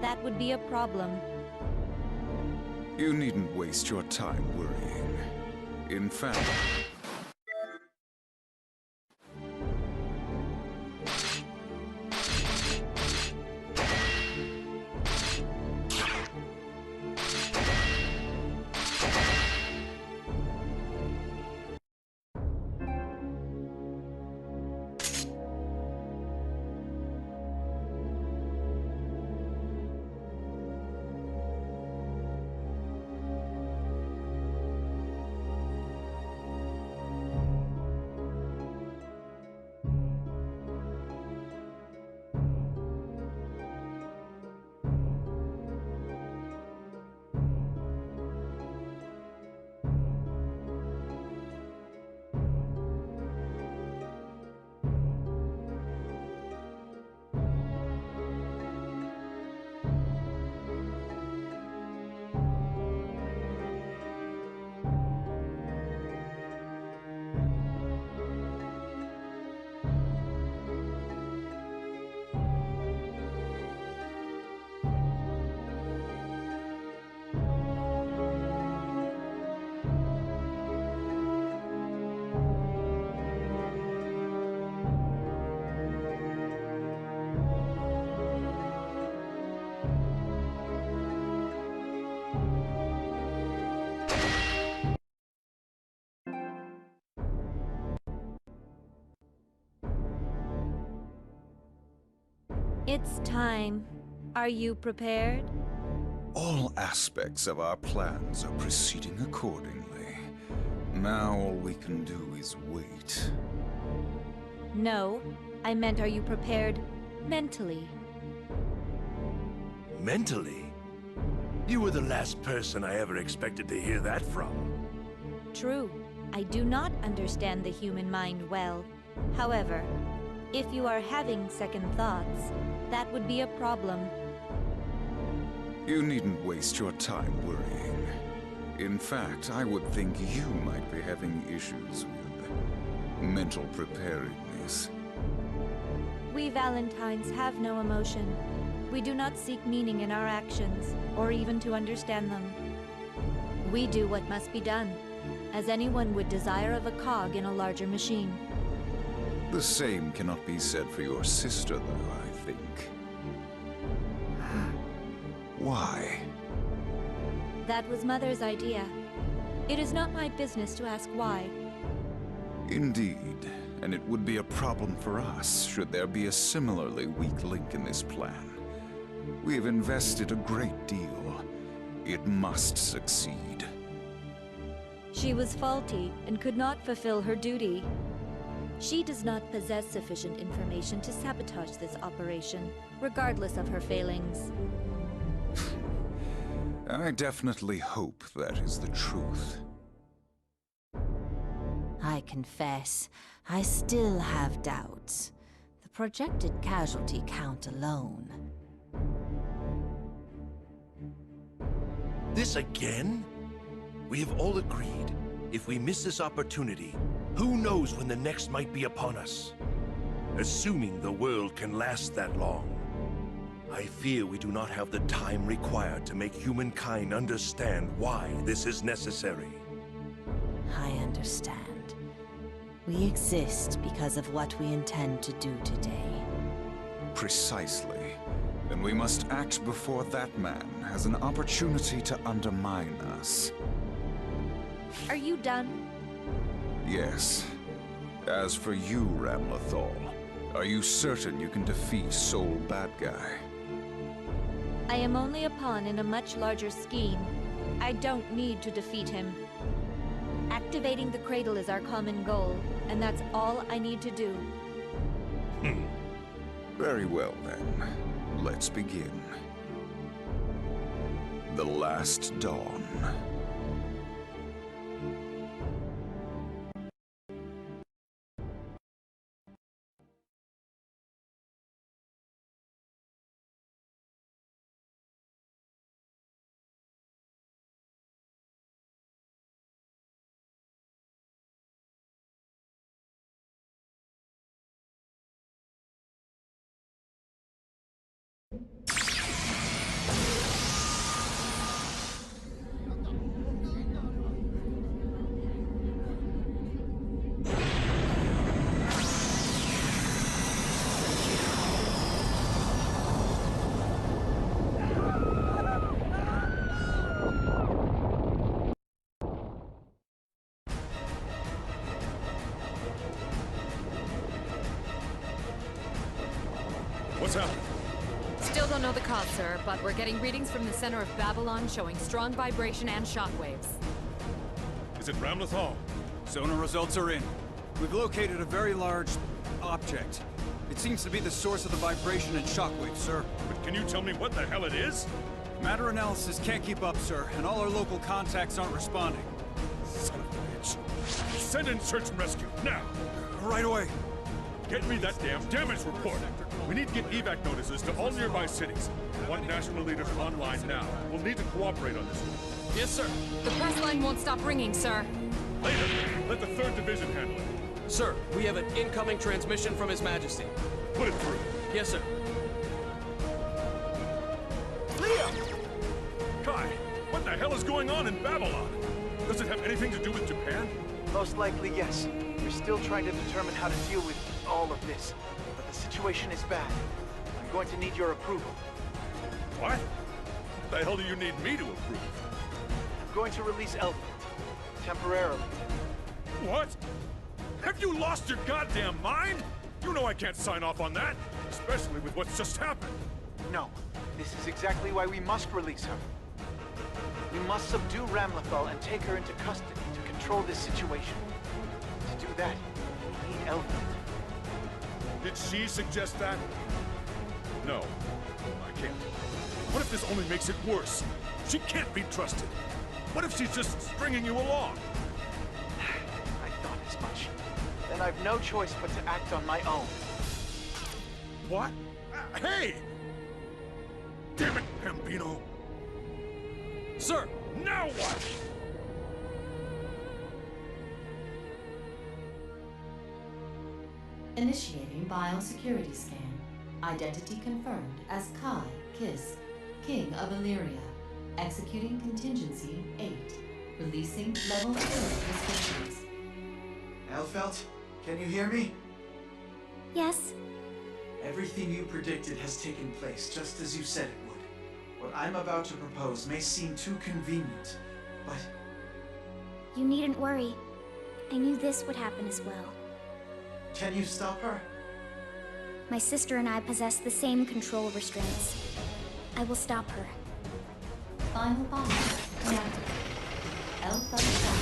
that would be a problem. You needn't waste your time worrying. In fact... It's time. Are you prepared? All aspects of our plans are proceeding accordingly. Now all we can do is wait. No, I meant are you prepared mentally? Mentally? You were the last person I ever expected to hear that from. True. I do not understand the human mind well. However, if you are having second thoughts, that would be a problem. You needn't waste your time worrying. In fact, I would think you might be having issues with mental preparedness. We Valentines have no emotion. We do not seek meaning in our actions, or even to understand them. We do what must be done, as anyone would desire of a cog in a larger machine. The same cannot be said for your sister, though, I think. Why? That was Mother's idea. It is not my business to ask why. Indeed, and it would be a problem for us should there be a similarly weak link in this plan. We have invested a great deal. It must succeed. She was faulty and could not fulfill her duty. She does not possess sufficient information to sabotage this operation, regardless of her failings. I definitely hope that is the truth. I confess, I still have doubts. The projected casualty count alone. This again? We have all agreed, if we miss this opportunity, who knows when the next might be upon us? Assuming the world can last that long, I fear we do not have the time required to make humankind understand why this is necessary. I understand. We exist because of what we intend to do today. Precisely. And we must act before that man has an opportunity to undermine us. Are you done? Yes. As for you, Ramlethal, are you certain you can defeat Soul Bad Guy? I am only a pawn in a much larger scheme. I don't need to defeat him. Activating the cradle is our common goal, and that's all I need to do. Very well, then. Let's begin. The Last Dawn. happening? Still don't know the cause, sir, but we're getting readings from the center of Babylon showing strong vibration and shockwaves. Is it Ramlethal? Sonar results are in. We've located a very large object. It seems to be the source of the vibration and shockwaves, sir. But can you tell me what the hell it is? Matter analysis can't keep up, sir, and all our local contacts aren't responding. Son of a bitch. Send in search and rescue, now! Right away. Get me that damn damage report! We need to get evac notices to all nearby cities. Want national leaders online now. We'll need to cooperate on this one. Yes, sir. The press line won't stop ringing, sir. Later, let the 3rd Division handle it. Sir, we have an incoming transmission from His Majesty. Put it through. Yes, sir. Kai, what the hell is going on in Babylon? Does it have anything to do with Japan? Most likely, yes. We're still trying to determine how to deal with all of this. But the situation is bad. I'm going to need your approval. What? The hell do you need me to approve? I'm going to release Elvin. Temporarily. What? Have you lost your goddamn mind? You know I can't sign off on that, especially with what's just happened. No. This is exactly why we must release her. We must subdue Ramlethal and take her into custody to control this situation. To do that, we need Elvin. Did she suggest that? No, I can't. What if this only makes it worse? She can't be trusted. What if she's just stringing you along? I thought as much. Then I've no choice but to act on my own. What? Hey! Damn it, Pambino! Sir! Now what? Initiating biosecurity scan. Identity confirmed as Kai Kiss, King of Illyria. Executing Contingency 8. Releasing Level 4 restrictions. Elfelt, can you hear me? Yes. Everything you predicted has taken place, just as you said it would. What I'm about to propose may seem too convenient, but... You needn't worry. I knew this would happen as well. Can you stop her? My sister and I possess the same control restraints. I will stop her. Final bomb connected. Alpha is not.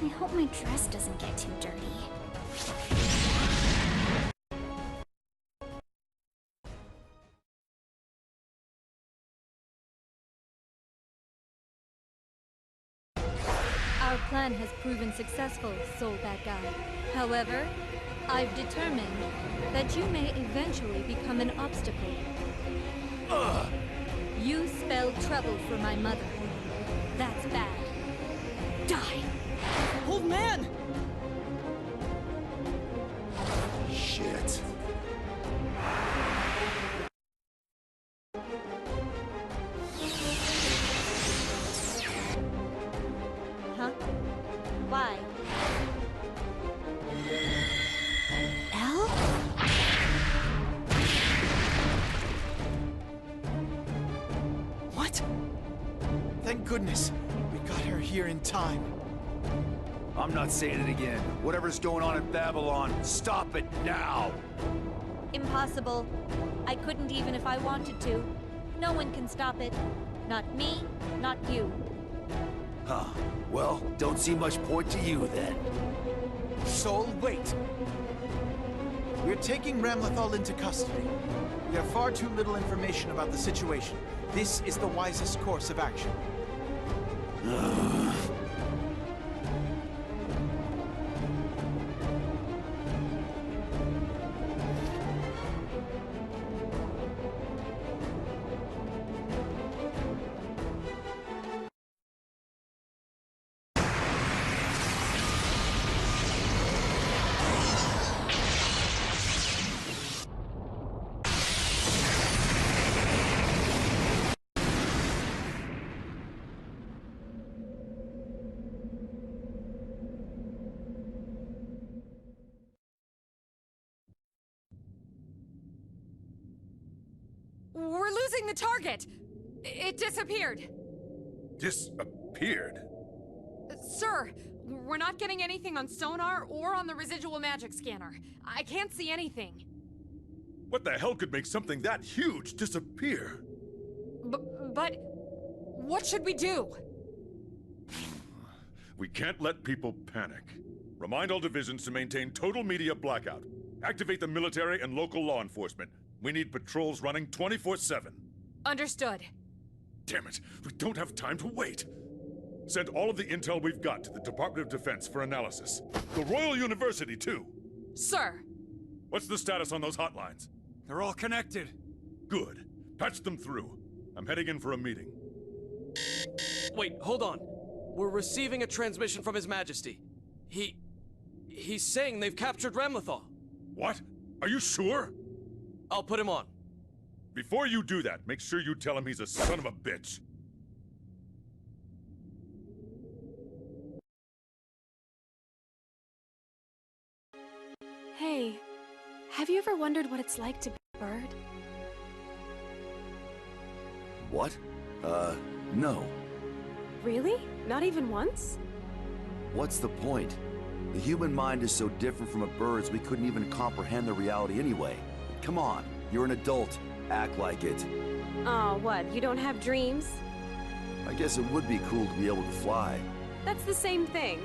I hope my dress doesn't get too dirty. Our plan has proven successful, Soul Bad Guy. However, I've determined that you may eventually become an obstacle. You spell trouble for my mother. That's bad. Die! Old man! Shit. Huh? Why? Elle? What? Thank goodness. We got her here in time. I'm not saying it again. Whatever's going on in Babylon, stop it now! Impossible. I couldn't even if I wanted to. No one can stop it. Not me, not you. Huh. Well, don't see much point to you then. Soul, wait! We're taking Ramlethal into custody. We have far too little information about the situation. This is the wisest course of action. We're losing the target! It disappeared! Disappeared? Sir, we're not getting anything on sonar or on the residual magic scanner. I can't see anything. What the hell could make something that huge disappear? But what should we do? We can't let people panic. Remind all divisions to maintain total media blackout. Activate the military and local law enforcement. We need patrols running 24/7. Understood. Damn it, we don't have time to wait. Send all of the intel we've got to the Department of Defense for analysis. The Royal University, too. Sir. What's the status on those hotlines? They're all connected. Good. Patch them through. I'm heading in for a meeting. Wait, hold on. We're receiving a transmission from His Majesty. He's saying they've captured Ramlethal. What? Are you sure? I'll put him on. Before you do that, make sure you tell him he's a son of a bitch. Hey, have you ever wondered what it's like to be a bird? What? No. Really? Not even once? What's the point? The human mind is so different from a bird's we couldn't even comprehend the reality anyway. Come on, you're an adult. Act like it. Oh, what? You don't have dreams? I guess it would be cool to be able to fly. That's the same thing.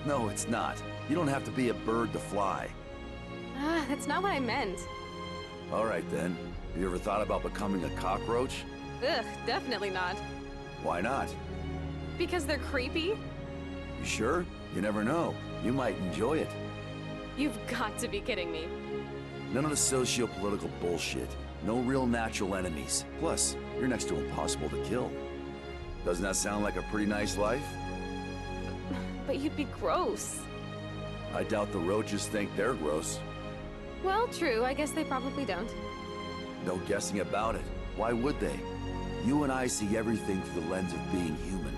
No, it's not. You don't have to be a bird to fly. Ah, that's not what I meant. All right then. Have you ever thought about becoming a cockroach? Ugh, definitely not. Why not? Because they're creepy? You sure? You never know. You might enjoy it. You've got to be kidding me. None of the socio-political bullshit. No real natural enemies. Plus, you're next to impossible to kill. Doesn't that sound like a pretty nice life? But you'd be gross. I doubt the roaches think they're gross. Well, true. I guess they probably don't. No guessing about it. Why would they? You and I see everything through the lens of being human.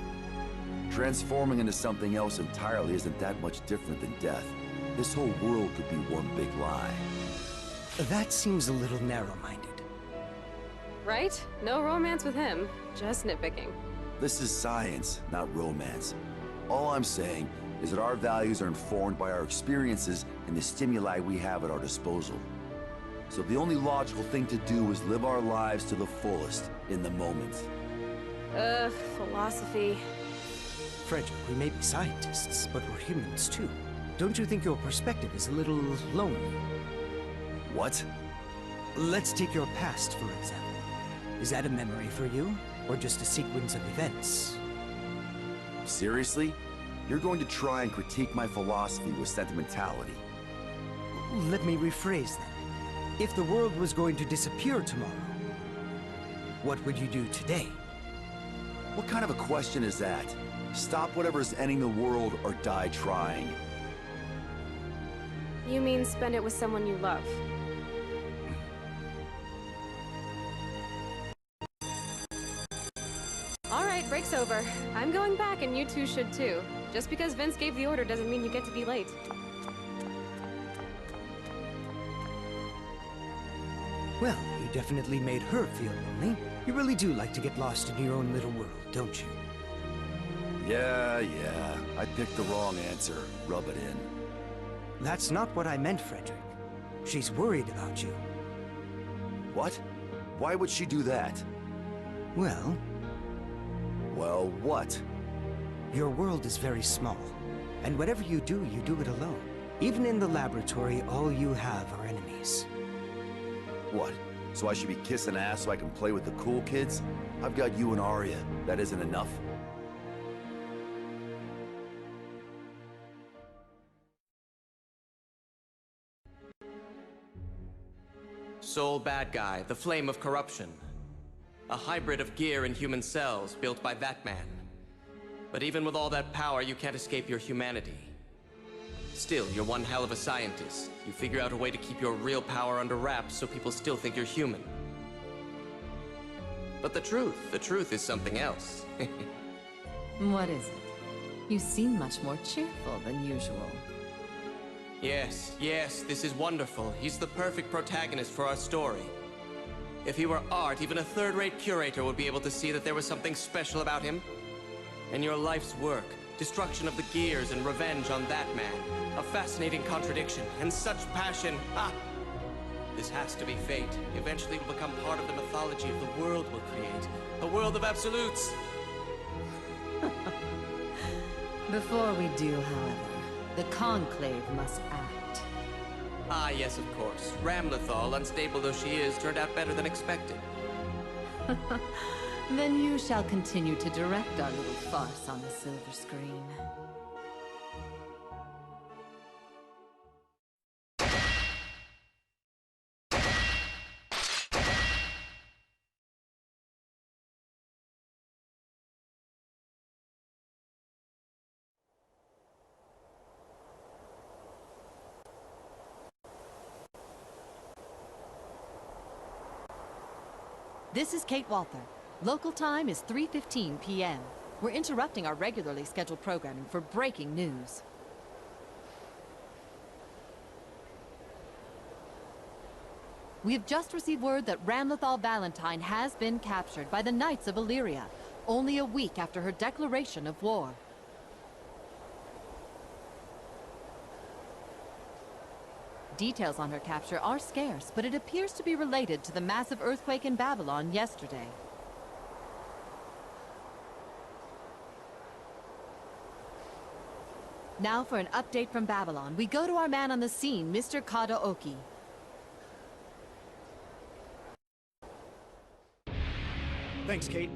Transforming into something else entirely isn't that much different than death. This whole world could be one big lie. That seems a little narrow-minded. Right? No romance with him. Just nitpicking. This is science, not romance. All I'm saying is that our values are informed by our experiences and the stimuli we have at our disposal. So the only logical thing to do is live our lives to the fullest, in the moment. Philosophy. Frederick, we may be scientists, but we're humans too. Don't you think your perspective is a little lonely? What? Let's take your past, for example. Is that a memory for you, or just a sequence of events? Seriously? You're going to try and critique my philosophy with sentimentality? Let me rephrase then. If the world was going to disappear tomorrow, what would you do today? What kind of a question is that? Stop whatever's ending the world or die trying. You mean spend it with someone you love? Alright, break's over. I'm going back and you two should too. Just because Vince gave the order doesn't mean you get to be late. Well, you definitely made her feel lonely. You really do like to get lost in your own little world, don't you? Yeah. I picked the wrong answer. Rub it in. That's not what I meant, Frederick. She's worried about you. What? Why would she do that? Well... Well, what? Your world is very small. And whatever you do it alone. Even in the laboratory, all you have are enemies. What? So I should be kissing ass so I can play with the cool kids? I've got you and Arya. That isn't enough? Sol bad guy, the flame of corruption. A hybrid of gear and human cells built by that man. But even with all that power, you can't escape your humanity. Still, you're one hell of a scientist. You figure out a way to keep your real power under wraps so people still think you're human. But the truth is something else. What is it? You seem much more cheerful than usual. Yes, this is wonderful. He's the perfect protagonist for our story. If he were art, even a third-rate curator would be able to see that there was something special about him. And your life's work, destruction of the gears and revenge on that man. A fascinating contradiction, and such passion. Ah! This has to be fate. Eventually it will become part of the mythology of the world we'll create. A world of absolutes! Before we do, however, the Conclave must act. Ah, yes, of course. Ramlethal, unstable though she is, turned out better than expected. Then you shall continue to direct our little farce on the silver screen. This is Kate Walther. Local time is 3:15 p.m. We're interrupting our regularly scheduled programming for breaking news. We have just received word that Ramlethal Valentine has been captured by the Knights of Illyria, only a week after her declaration of war. Details on her capture are scarce, but it appears to be related to the massive earthquake in Babylon yesterday. Now for an update from Babylon, we go to our man on the scene, Mr. Kadaoki. Thanks, Kate.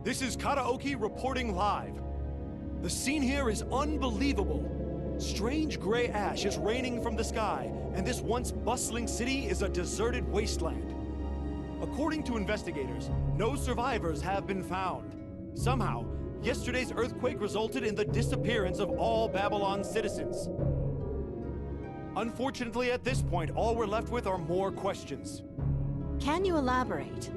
This is Kadaoki reporting live. The scene here is unbelievable. Strange gray ash is raining from the sky, and this once bustling city is a deserted wasteland. According to investigators, no survivors have been found. Somehow, yesterday's earthquake resulted in the disappearance of all Babylon's citizens. Unfortunately, at this point, all we're left with are more questions. Can you elaborate?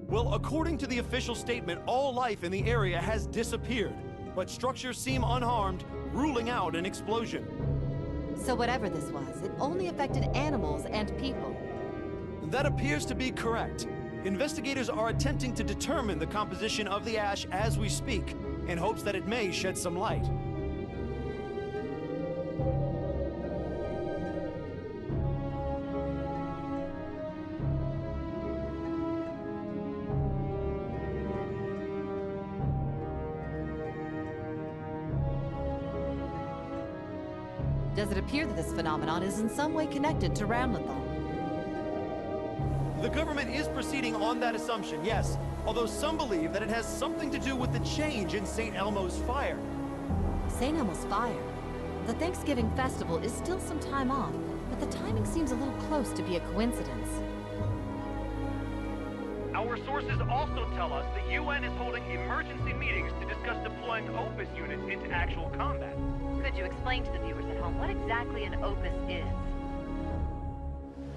Well, according to the official statement, all life in the area has disappeared, but structures seem unharmed, ruling out an explosion. So whatever this was, it only affected animals and people. That appears to be correct. Investigators are attempting to determine the composition of the ash as we speak, in hopes that it may shed some light. Does it appear that this phenomenon is in some way connected to Ramlethal? The government is proceeding on that assumption, yes, although some believe that it has something to do with the change in St. Elmo's fire. St. Elmo's fire? The Thanksgiving festival is still some time off, but the timing seems a little close to be a coincidence. Our sources also tell us the UN is holding emergency meetings to discuss deploying Opus units into actual combat. Could you explain to the viewers at home what exactly an Opus is?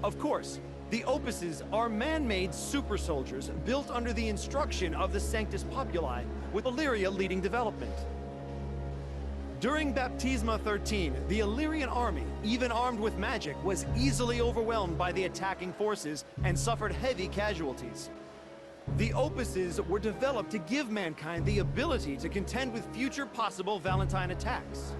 Of course. The Opuses are man-made super soldiers built under the instruction of the Sanctus Populi, with Illyria leading development. During Baptisma 13, the Illyrian army, even armed with magic, was easily overwhelmed by the attacking forces and suffered heavy casualties. The Opuses were developed to give mankind the ability to contend with future possible Valentine attacks.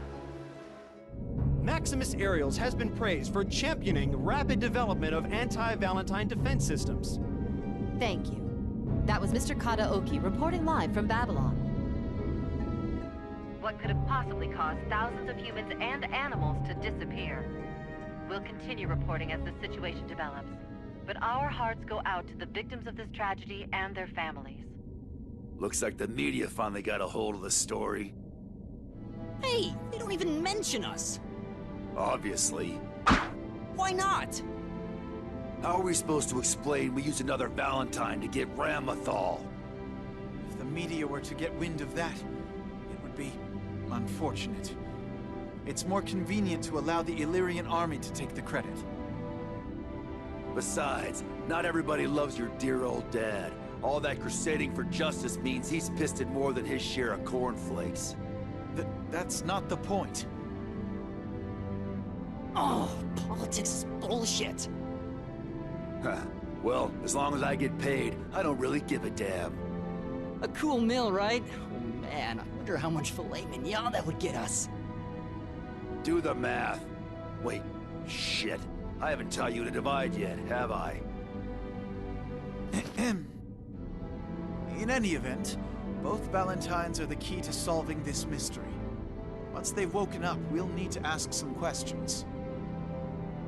Maximus Aerials has been praised for championing rapid development of anti-Valentine defense systems. Thank you. That was Mr. Kadaoki reporting live from Babylon. What could have possibly caused thousands of humans and animals to disappear? We'll continue reporting as the situation develops, but our hearts go out to the victims of this tragedy and their families. Looks like the media finally got a hold of the story. Hey, they don't even mention us! Obviously. Why not? How are we supposed to explain we used another Valentine to get Ramlethal? If the media were to get wind of that, it would be unfortunate. It's more convenient to allow the Illyrian army to take the credit. Besides, not everybody loves your dear old dad. All that crusading for justice means he's pissed at more than his share of cornflakes. That's not the point. Oh, politics is bullshit. Huh. Well, as long as I get paid, I don't really give a damn. A cool meal, right? Oh man, I wonder how much filet mignon that would get us. Do the math. Wait, shit. I haven't taught you to divide yet, have I? In any event, both Valentines are the key to solving this mystery. Once they've woken up, we'll need to ask some questions.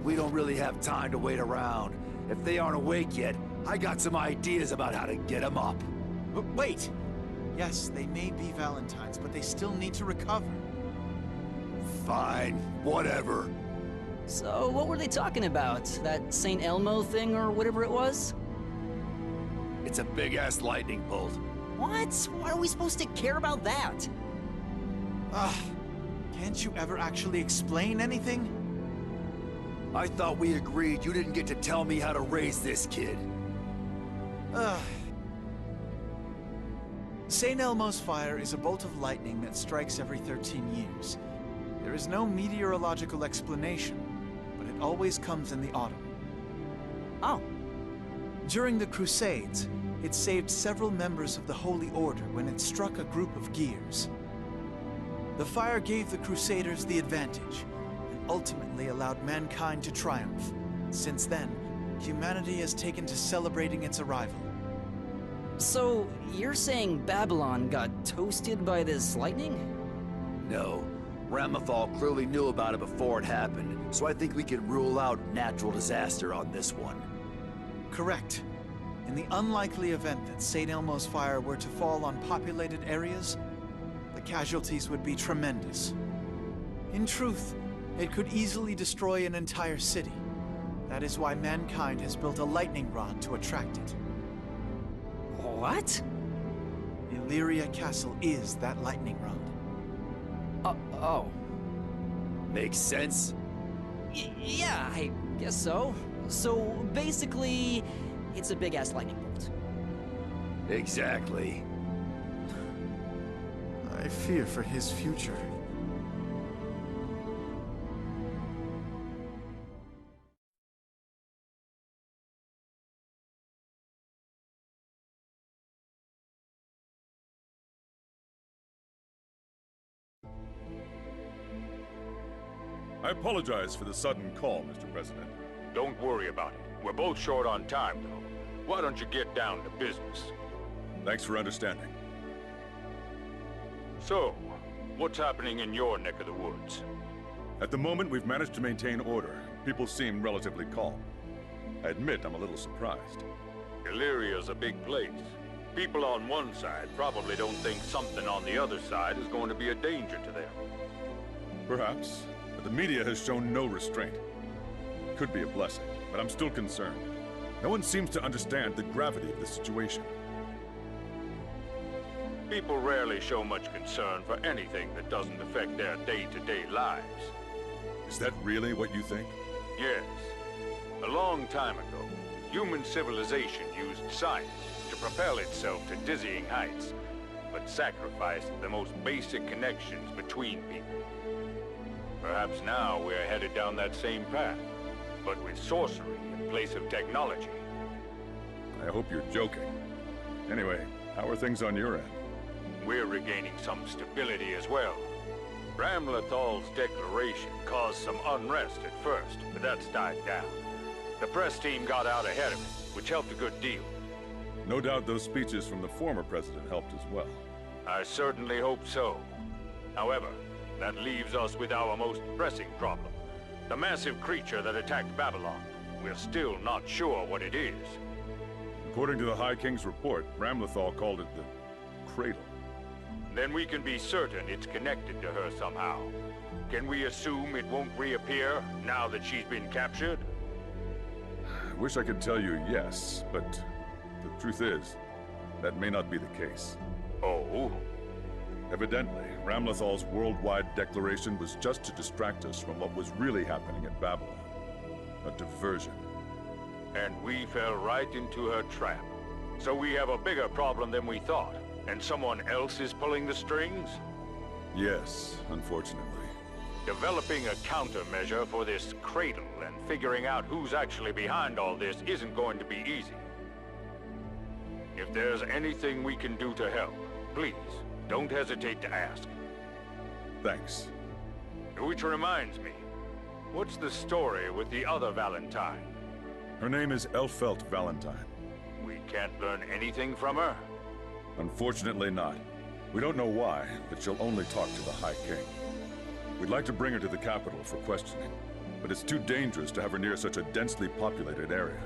We don't really have time to wait around. If they aren't awake yet, I got some ideas about how to get them up. But wait! Yes, they may be Valentines, but they still need to recover. Fine, whatever. So, what were they talking about? That St. Elmo thing or whatever it was? It's a big-ass lightning bolt. What? Why are we supposed to care about that? Can't you ever actually explain anything? I thought we agreed you didn't get to tell me how to raise this kid. St. Elmo's fire is a bolt of lightning that strikes every 13 years. There is no meteorological explanation, but it always comes in the autumn. Oh. During the Crusades, it saved several members of the Holy Order when it struck a group of gears. The fire gave the Crusaders the advantage, and ultimately allowed mankind to triumph. Since then, humanity has taken to celebrating its arrival. So, you're saying Babylon got toasted by this lightning? No. Ramlethal clearly knew about it before it happened, so I think we can rule out natural disaster on this one. Correct. In the unlikely event that St. Elmo's fire were to fall on populated areas, the casualties would be tremendous. In truth, it could easily destroy an entire city. That is why mankind has built a lightning rod to attract it. What? Illyria Castle is that lightning rod. Oh. Makes sense? Yeah, I guess so. So, basically, it's a big-ass lightning bolt. Exactly. I fear for his future. I apologize for the sudden call, Mr. President. Don't worry about it. We're both short on time, though. Why don't you get down to business? Thanks for understanding. So, what's happening in your neck of the woods? At the moment, we've managed to maintain order. People seem relatively calm. I admit I'm a little surprised. Illyria's a big place. People on one side probably don't think something on the other side is going to be a danger to them. Perhaps. But the media has shown no restraint. Could be a blessing, but I'm still concerned. No one seems to understand the gravity of the situation. People rarely show much concern for anything that doesn't affect their day-to-day lives. Is that really what you think? Yes. A long time ago, human civilization used science to propel itself to dizzying heights, but sacrificed the most basic connections between people. Perhaps now we're headed down that same path, but with sorcery in place of technology. I hope you're joking. Anyway, how are things on your end? We're regaining some stability as well. Ramlethal's declaration caused some unrest at first, but that's died down. The press team got out ahead of it, which helped a good deal. No doubt those speeches from the former president helped as well. I certainly hope so. However, that leaves us with our most pressing problem. The massive creature that attacked Babylon. We're still not sure what it is. According to the High King's report, Ramlethal called it the Cradle. Then we can be certain it's connected to her somehow. Can we assume it won't reappear now that she's been captured? I wish I could tell you yes, but the truth is, that may not be the case. Oh? Evidently, Ramlethal's worldwide declaration was just to distract us from what was really happening at Babylon. A diversion. And we fell right into her trap. So we have a bigger problem than we thought. And someone else is pulling the strings? Yes, unfortunately. Developing a countermeasure for this cradle and figuring out who's actually behind all this isn't going to be easy. If there's anything we can do to help, please, don't hesitate to ask. Thanks. Which reminds me, what's the story with the other Valentine? Her name is Elfelt Valentine. We can't learn anything from her? Unfortunately not. We don't know why, but she'll only talk to the High King. We'd like to bring her to the capital for questioning, but it's too dangerous to have her near such a densely populated area.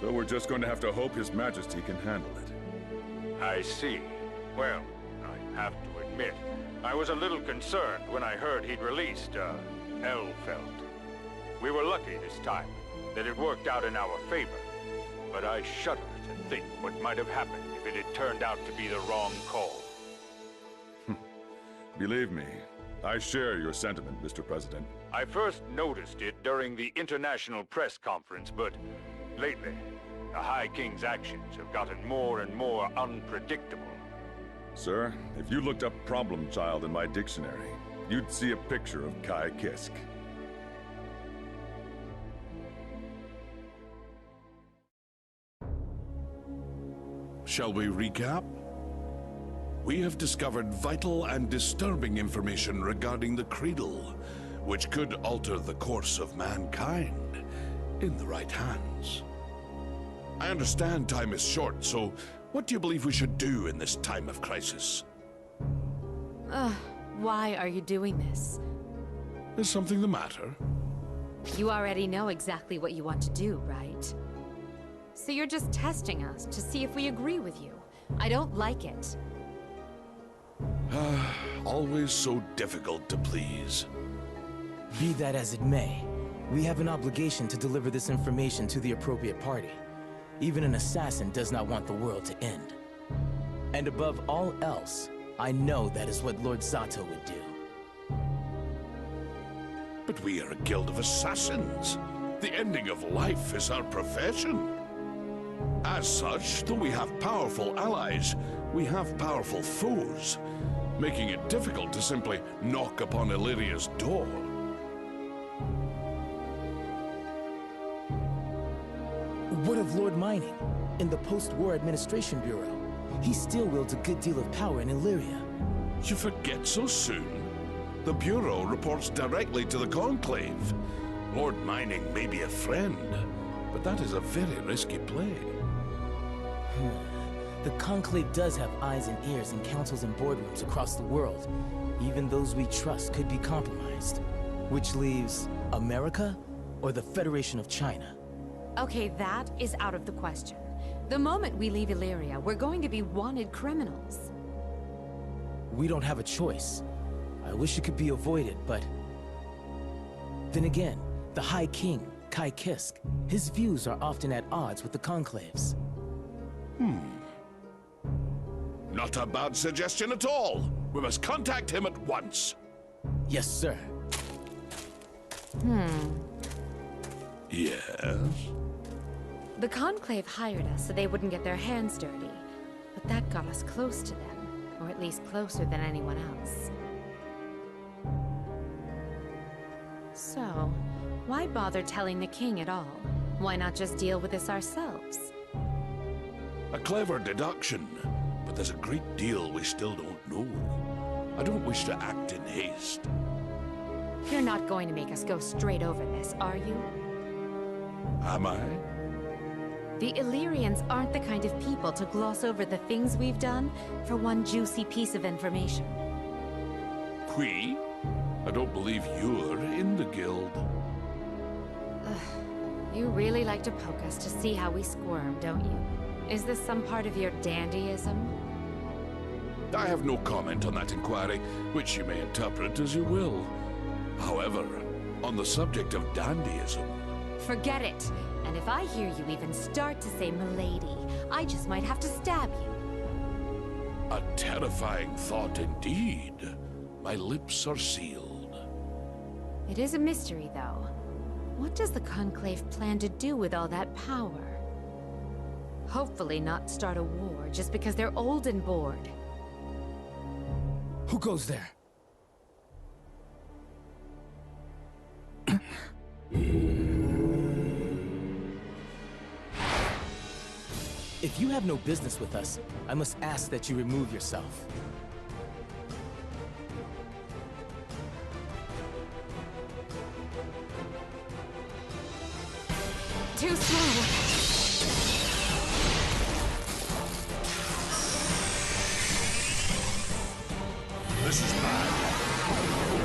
So we're just going to have to hope His Majesty can handle it. I see. Well, I have to admit, I was a little concerned when I heard he'd released, Elfelt. We were lucky this time, that it worked out in our favor. But I shudder to think what might have happened if it had turned out to be the wrong call. Believe me, I share your sentiment, Mr. President. I first noticed it during the international press conference, but lately, the High King's actions have gotten more and more unpredictable. Sir, if you looked up problem child in my dictionary, you'd see a picture of Kai Kisk. Shall we recap? We have discovered vital and disturbing information regarding the Cradle, which could alter the course of mankind in the right hands. I understand time is short, so what do you believe we should do in this time of crisis? Why are you doing this? Is something the matter? You already know exactly what you want to do, right? So you're just testing us to see if we agree with you. I don't like it. Always so difficult to please. Be that as it may, we have an obligation to deliver this information to the appropriate party. Even an assassin does not want the world to end. And above all else, I know that is what Lord Zato would do. But we are a guild of assassins. The ending of life is our profession. As such, though we have powerful allies, we have powerful foes, making it difficult to simply knock upon Illyria's door. What of Lord Mining in the Post-War Administration Bureau? He still wields a good deal of power in Illyria. You forget so soon? The Bureau reports directly to the Conclave. Lord Mining may be a friend, but that is a very risky play. The Conclave does have eyes and ears in councils and boardrooms across the world. Even those we trust could be compromised. Which leaves America or the Federation of China? Okay, that is out of the question. The moment we leave Illyria, we're going to be wanted criminals. We don't have a choice. I wish it could be avoided, but... Then again, the High King, Kai Kisk, his views are often at odds with the Conclave's. Not a bad suggestion at all. We must contact him at once. Yes, sir. Yes? The Conclave hired us so they wouldn't get their hands dirty. But that got us close to them, or at least closer than anyone else. So, why bother telling the king at all? Why not just deal with this ourselves? A clever deduction, but there's a great deal we still don't know. I don't wish to act in haste. You're not going to make us go straight over this, are you? Am I? The Illyrians aren't the kind of people to gloss over the things we've done for one juicy piece of information. We? I don't believe you're in the guild. You really like to poke us to see how we squirm, don't you? Is this some part of your dandyism? I have no comment on that inquiry, which you may interpret as you will. However, on the subject of dandyism... Forget it! And if I hear you even start to say milady, I just might have to stab you. A terrifying thought indeed. My lips are sealed. It is a mystery, though. What does the Conclave plan to do with all that power? Hopefully not start a war just because they're old and bored. Who goes there? If you have no business with us, I must ask that you remove yourself. Too slow. This is bad.